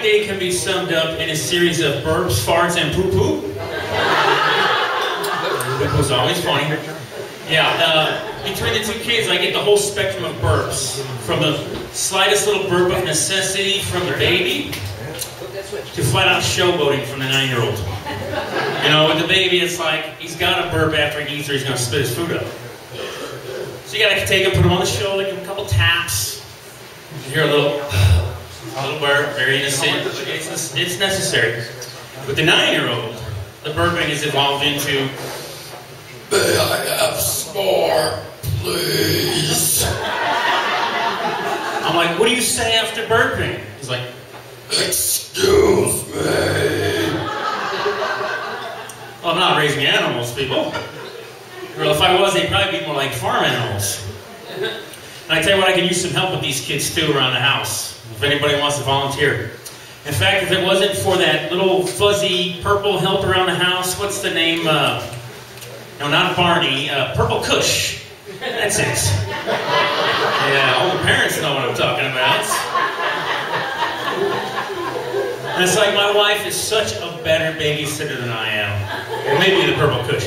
my day can be summed up in a series of burps, farts, and poo-poo. Poo-poo's always funny. Yeah, between the two kids, I get the whole spectrum of burps. From the slightest little burp of necessity from the baby, to flat-out showboating from the 9-year-old. You know, with the baby, it's like, he's got to burp after he eats or he's going to spit his food up. So you got to take him, put him on the shoulder, give him a couple taps. You hear a little burp, very innocent, but it's necessary. With the 9-year-old, the burping is evolved into, "May I have some more, please?" I'm like, "What do you say after burping?" He's like, "Excuse me." Well, I'm not raising animals, people. Well, if I was, they'd probably be more like farm animals. And I tell you what, I could use some help with these kids too around the house, if anybody wants to volunteer. In fact, if it wasn't for that little fuzzy purple help around the house, what's the name? No, not Barney, Purple Kush. That's it. Yeah, all the parents know what I'm talking about. And it's like, my wife is such a better babysitter than I am. Or maybe the Purple Kush.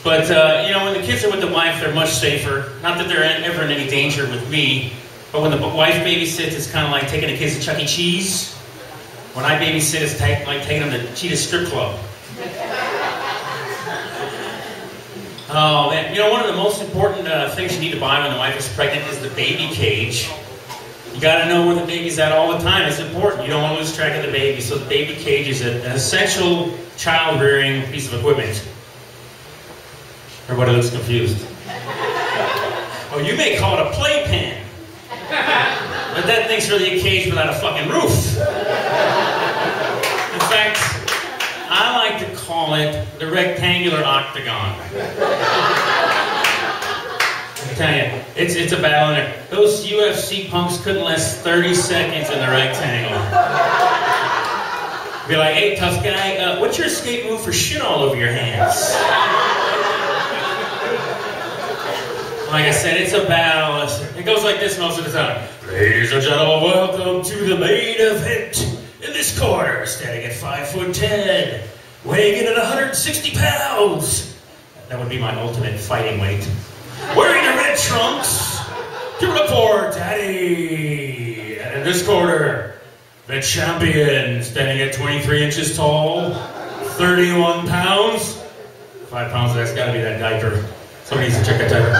But, you know, when the kids are with the wife, they're much safer. Not that they're ever in any danger with me, but when the wife babysits, it's kind of like taking the kids to Chuck E. Cheese. When I babysit, it's like taking them to Cheetah Strip Club. Oh, man. You know, one of the most important things you need to buy when the wife is pregnant is the baby cage. You got to know where the baby's at all the time. It's important. You don't want to lose track of the baby. So the baby cage is an essential child-rearing piece of equipment. Everybody looks confused. Oh, you may call it a playpen. But that thing's really a cage without a fucking roof. In fact, I like to call it the rectangular octagon. I tell you, it's a battle in there. Those UFC punks couldn't last 30 seconds in the rectangle. Be like, "Hey, tough guy, what's your escape move for shit all over your hands?" Like I said, it's a battle. It goes like this most of the time. "Ladies and gentlemen, welcome to the main event. In this corner, standing at 5'10", weighing in at 160 pounds. That would be my ultimate fighting weight. Wearing the red trunks, to report, Daddy. And in this corner, the champion, standing at 23 inches tall, 31 pounds. 5 pounds, that's gotta be that diaper. Somebody needs to check that diaper.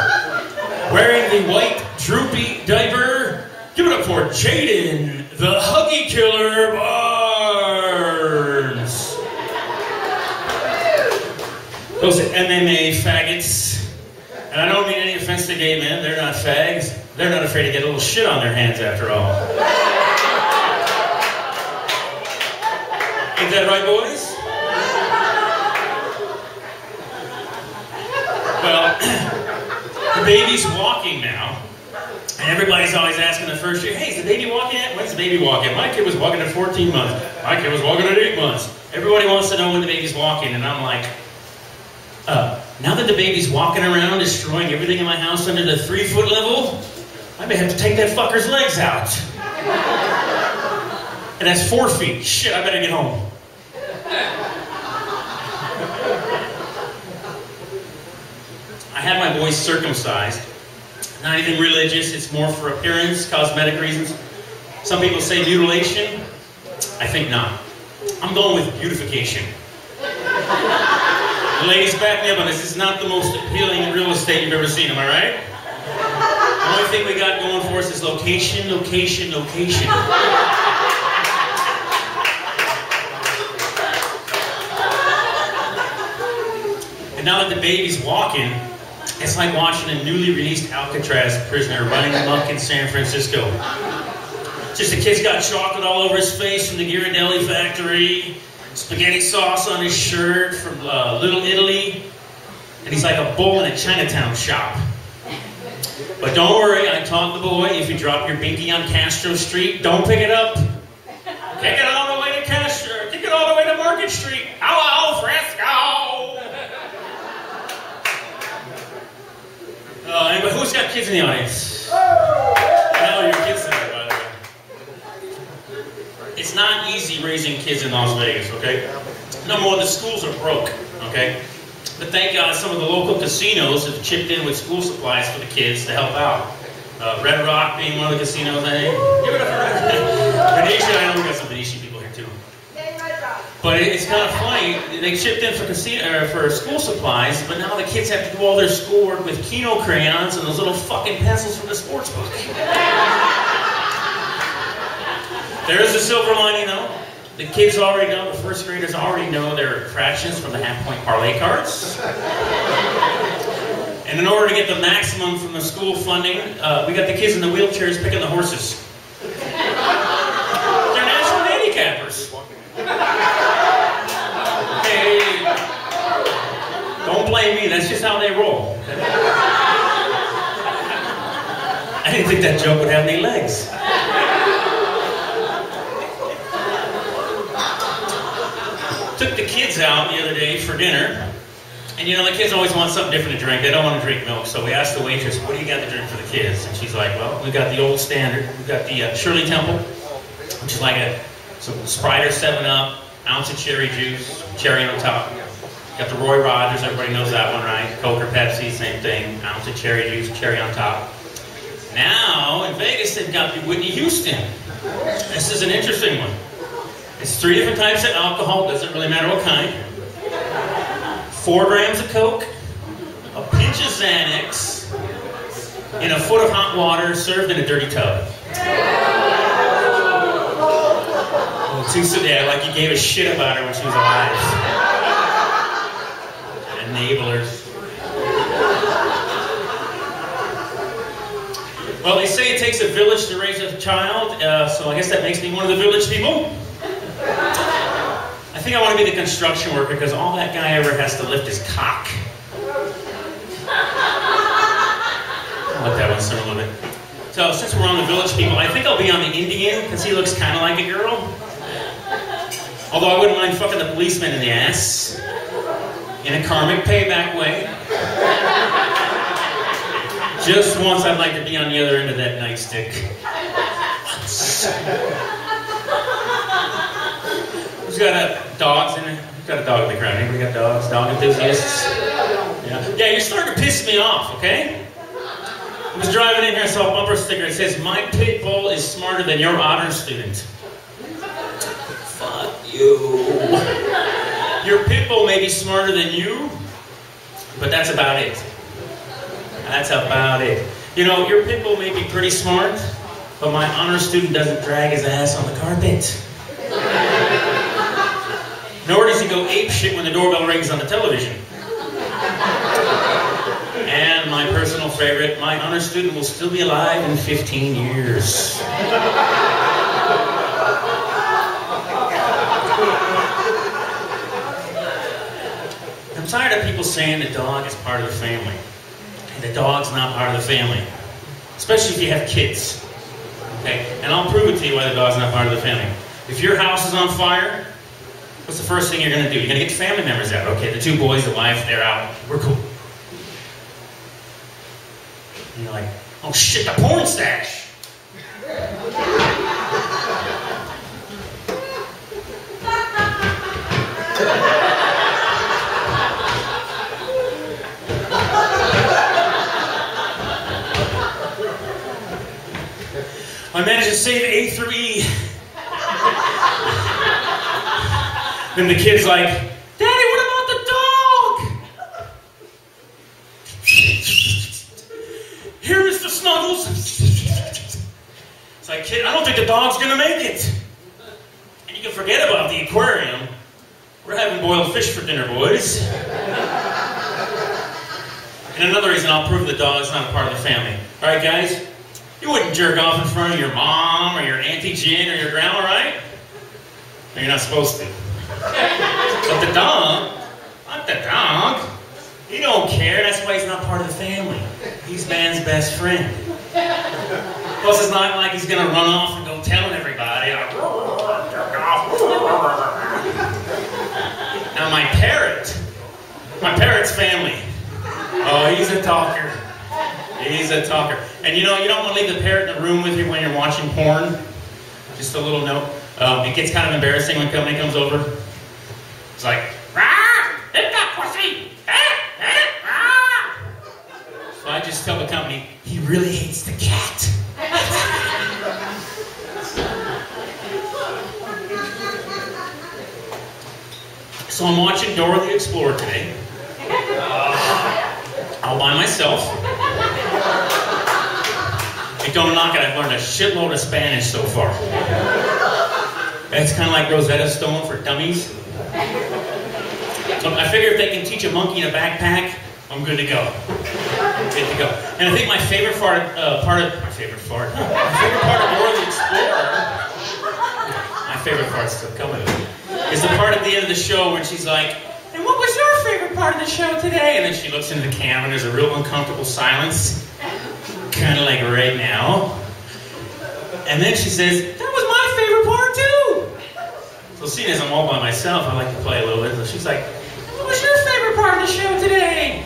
Wearing the white, droopy diaper, give it up for Jaden, the Huggy Killer Barnes. Those MMA faggots. And I don't mean any offense to gay men, they're not fags. They're not afraid to get a little shit on their hands after all. Ain't that right, boys? Well, the baby's walking now. And everybody's always asking the first year, "Hey, is the baby walking yet? When's the baby walking?" My kid was walking at 14 months. My kid was walking at 8 months. Everybody wants to know when the baby's walking, and I'm like, now that the baby's walking around destroying everything in my house under the 3-foot level, I may have to take that fucker's legs out. And that's 4 feet. Shit, I better get home. I had my boys circumcised. Not even religious, it's more for appearance, cosmetic reasons. Some people say mutilation. I think not. I'm going with beautification. Ladies, back me up on this. This is not the most appealing real estate you've ever seen, am I right? The only thing we got going for us is location, location, location. And now that the baby's walking, it's like watching a newly released Alcatraz prisoner running amok in San Francisco. Just the kid's got chocolate all over his face from the Ghirardelli factory, spaghetti sauce on his shirt from Little Italy, and he's like a bull in a Chinatown shop. But don't worry, I taught the boy, if you drop your binky on Castro Street, don't pick it up. Kick it all the way to Castro, kick it all the way to Market Street. Hello, Frisco! But who's got kids in the audience? No, your kids tonight, by the way. It's not easy raising kids in Las Vegas, okay? Number one, the schools are broke, okay? But thank God some of the local casinos have chipped in with school supplies for the kids to help out. Red Rock being one of the casinos, I think. You ever heard of that? Venetian, I know we got some Venetian people here too. But it's kind of funny, they chipped in for school supplies, but now the kids have to do all their schoolwork with Kino crayons and those little fucking pencils from the sports book. There is a silver lining though. The kids already know, the first graders already know their fractions from the half-point parlay cards. And in order to get the maximum from the school funding, we got the kids in the wheelchairs picking the horses. They're natural handicappers. Hey, don't blame me, that's just how they roll. I didn't think that joke would have any legs. Took the kids out the other day for dinner, and you know, the kids always want something different to drink. They don't want to drink milk, so we asked the waitress, what do you got to drink for the kids? And she's like, well, we got the old standard. We got the Shirley Temple, which is like some Sprite or 7-Up, ounce of cherry juice, cherry on top. Got the Roy Rogers, everybody knows that one, right? Coke or Pepsi, same thing, ounce of cherry juice, cherry on top. Now, in Vegas, they've got the Whitney Houston. This is an interesting one. It's 3 different types of alcohol, doesn't really matter what kind. 4 grams of Coke, a pinch of Xanax, and a foot of hot water served in a dirty tub. Yeah, like you gave a shit about her when she was alive. Enablers. Well, they say it takes a village to raise a child, so I guess that makes me one of the village people. I think I want to be the construction worker because all that guy ever has to lift is cock. I'll let that one simmer a little bit. So since we're on the village people, I think I'll be on the Indian because he looks kind of like a girl. Although I wouldn't mind fucking the policeman in the ass. In a karmic payback way. Just once I'd like to be on the other end of that nightstick. Once. Who's got dogs in it? Who's got a dog in the crowd? Anybody got dogs? Dog enthusiasts? Yeah, you're starting to piss me off, okay? I was driving in here and saw a bumper sticker that says, my pit bull is smarter than your honor student. Fuck you. Your pit bull may be smarter than you, but that's about it. That's about it. You know, your pit bull may be pretty smart, but my honor student doesn't drag his ass on the carpet. Nor does he go apeshit when the doorbell rings on the television. And my personal favorite, my honor student will still be alive in 15 years. I'm tired of people saying the dog is part of the family. And the dog's not part of the family. Especially if you have kids. Okay? And I'll prove it to you why the dog's not part of the family. If your house is on fire, what's the first thing you're going to do? You're going to get family members out. Okay, the 2 boys, the wife, they're out. We're cool. And you're like, oh shit, the porn stash! I managed to save A through E. Then the kid's like, Daddy, what about the dog? Here, Mr. Snuggles. It's like, kid, I don't think the dog's gonna make it. And you can forget about the aquarium. We're having boiled fish for dinner, boys. And another reason I'll prove the dog's not a part of the family. All right, guys? You wouldn't jerk off in front of your mom or your Auntie Jen or your grandma, right? No, you're not supposed to. But the dog, not the dog. He don't care. That's why he's not part of the family. He's man's best friend. Plus, it's not like he's going to run off and go telling everybody. Now, my parrot's family. Oh, he's a talker. He's a talker. And you know, you don't want to leave the parrot in the room with you when you're watching porn. Just a little note. It gets kind of embarrassing when company comes over. It's like, "Rah! Hit that pussy! So I just tell the company, he really hates the cat. So I'm watching Dora the Explorer today. All by myself. Hey, don't knock it, I've learned a shitload of Spanish so far. It's kind of like Rosetta Stone for dummies. So I figure if they can teach a monkey in a backpack, I'm good to go. I'm good to go. And I think my favorite part of Dora the Explorer, my favorite part's still coming, is the part at the end of the show when she's like, and what was your favorite part of the show today? And then she looks into the camera and there's a real uncomfortable silence. Kind of like right now. And then she says, that was my favorite part too. So seeing as I'm all by myself, I like to play a little bit. So she's like, what was your favorite part of the show today?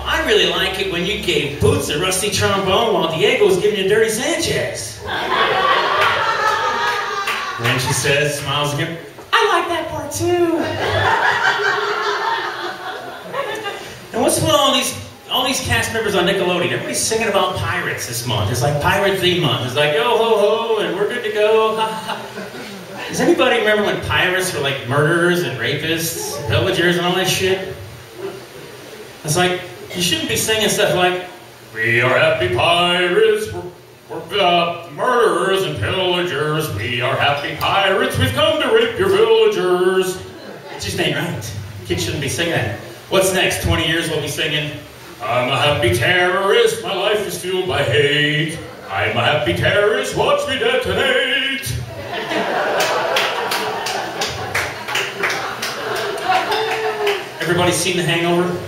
I really like it when you gave Boots a rusty trombone while Diego was giving you Dirty Sanchez. And then she says, smiles again, I like that part too. And what's with all these cast members on Nickelodeon? Everybody's singing about pirates this month. It's like Pirate Theme Month. It's like, yo ho ho, and we're good to go. Does anybody remember when pirates were like murderers and rapists, and pillagers and all that shit? It's like, you shouldn't be singing stuff like, we are happy pirates, we're murderers and pillagers, we are happy pirates, we've come to rape your villagers. It just ain't right. Kids shouldn't be singing that. What's next? 20 years we'll be singing, I'm a happy terrorist, my life is fueled by hate. I'm a happy terrorist, watch me detonate. Everybody seen The Hangover?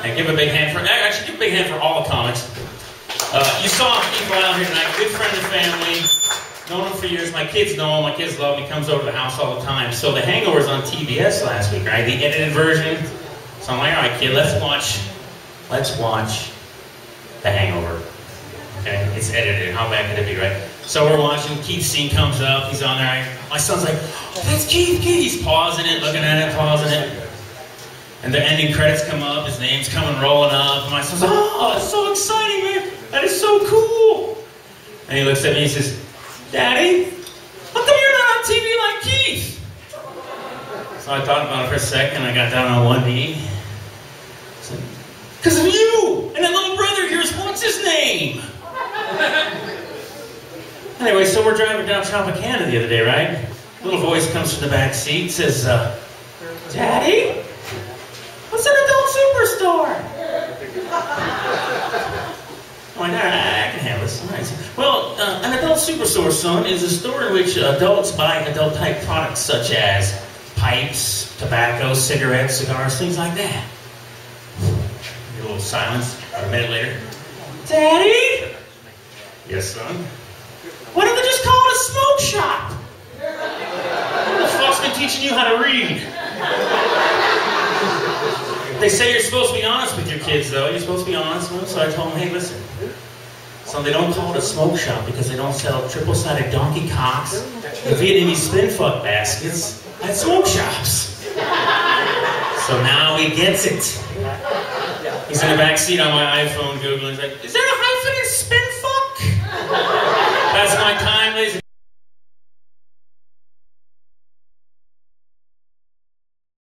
And give a big hand for, actually give a big hand for all the comics. You saw people out here tonight, good friend of the family, known him for years. My kids know him, my kids love him, he comes over to the house all the time. So The Hangover was on TBS last week, right? The edited version. So I'm like, all right, kid, let's watch The Hangover. Okay, it's edited, how bad could it be, right? So we're watching, Keith's scene comes up, he's on there, my son's like, oh, that's Keith, he's pausing it, looking at it, pausing it. And the ending credits come up, his name's coming rolling up, and my son's like, oh, it's so exciting, man, that is so cool. And he looks at me and he says, Daddy, how come you're not on TV like Keith? So I thought about it for a second, I got down on one knee. I said, because of you, and that little brother of yours, what's his name? Anyway, so we're driving down Tropicana the other day, right? A little voice comes from the back seat, says, Daddy? What's an adult superstore? I'm like, all right, I can handle this. All right. Well, an adult superstore, son, is a store in which adults buy adult-type products such as pipes, tobacco, cigarettes, cigars, things like that. A little silence. A minute later. Daddy? Yes, son? Why don't they just call it a smoke shop? Who the fuck's been teaching you how to read? They say you're supposed to be honest with your kids, though. You're supposed to be honest with them. So I told them, hey, listen. So they don't call it a smoke shop because they don't sell triple-sided donkey cocks and Vietnamese spin-fuck baskets at smoke shops. So now he gets it. He's in the back seat on my iPhone Googling. He's like, is there a hyphen in spin-fuck? That's my time.